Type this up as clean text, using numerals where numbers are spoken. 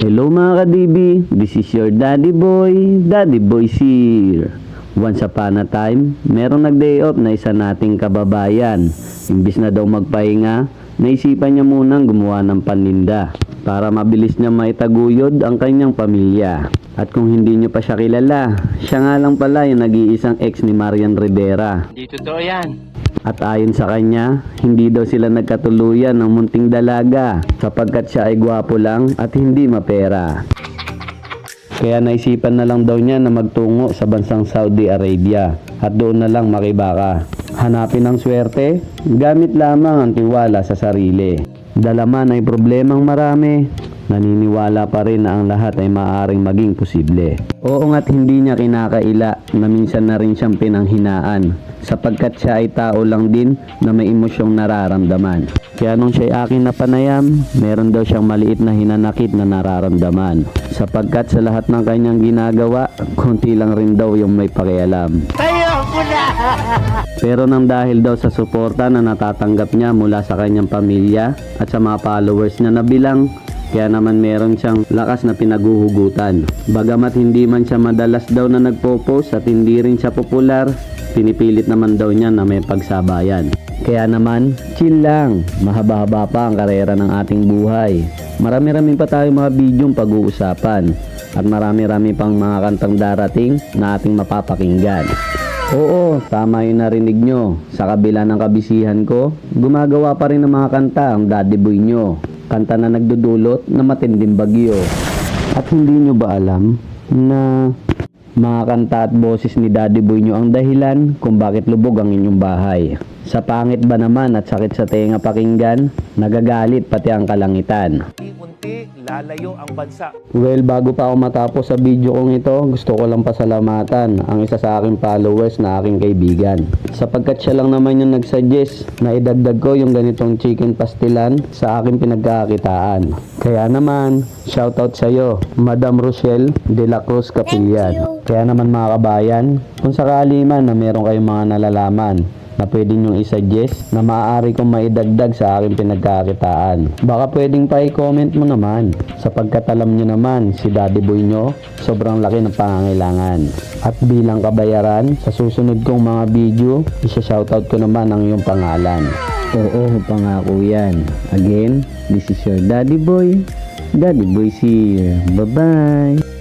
Hello mga ka-DB, this is your Daddy Boy here. Once upon a time, merong nag-day off na isa nating kababayan. Imbis na daw magpahinga, naisipan niya munang gumawa ng paninda para mabilis niya maitaguyod ang kanyang pamilya. At kung hindi niyo pa siya kilala, siya nga lang pala yung nag-iisang ex ni Marian Rivera. Hindi totoo yan. At ayon sa kanya, hindi daw sila nagkatuluyan ng munting dalaga sapagkat siya ay gwapo lang at hindi mapera. Kaya naisipan na lang daw niya na magtungo sa bansang Saudi Arabia at doon na lang makibaka. Hanapin ang swerte, gamit lamang ang tiwala sa sarili. Dalaman ay problemang marami, naniniwala pa rin na ang lahat ay maaaring maging posible. Oo nga't hindi niya kinakaila na minsan na rin siyang pinanghinaan sapagkat siya ay tao lang din na may emosyong nararamdaman. Kaya nung siya'y akin na panayam, meron daw siyang maliit na hinanakit na nararamdaman sapagkat sa lahat ng kanyang ginagawa, konti lang rin daw yung may pakialam. Pero nang dahil daw sa suporta na natatanggap niya mula sa kanyang pamilya at sa mga followers niya na bilang, kaya naman meron siyang lakas na pinaguhugutan. Bagamat hindi man siya madalas daw na nagpo-post at hindi rin siya popular, pinipilit naman daw niya na may pagsabayan. Kaya naman, chill lang, mahaba-haba pa ang karera ng ating buhay. Marami-rami pa tayong mga bidyong pag-uusapan at marami-rami pang mga kantang darating na ating mapapakinggan. Oo, tama yung narinig nyo. Sa kabila ng kabisihan ko, gumagawa pa rin ng mga kanta ang Daddy Boy nyo. Kanta na nagdudulot na matinding bagyo. At hindi nyo ba alam na mga kanta at boses ni Daddy Boy nyo ang dahilan kung bakit lubog ang inyong bahay? Sa pangit ba naman at sakit sa tenga pakinggan, nagagalit pati ang kalangitan. Unti-unti lalayo ang bansa. Well, bago pa ako matapos sa video kong ito, gusto ko lang pasalamatan ang isa sa aking followers na aking kaibigan. Sapagkat siya lang naman yung nagsuggest na idagdag ko yung ganitong chicken pastilan sa aking pinagkakakitaan. Kaya naman, shoutout sa iyo, Madam Rochelle de la Cruz Capillan. Kaya naman mga kabayan, kung sakali man na meron kayong mga nalalaman na pwede nyong isuggest na maaari kong maidagdag sa aking pinagkakitaan, baka pwedeng pa i-comment mo naman sapagkat alam nyo naman si Daddy Boy nyo sobrang laki ng pangangailangan. At bilang kabayaran sa susunod kong mga video, isa-shoutout ko naman ang iyong pangalan. Oo, pangako yan. Again, this is your Daddy Boy here. Bye-bye.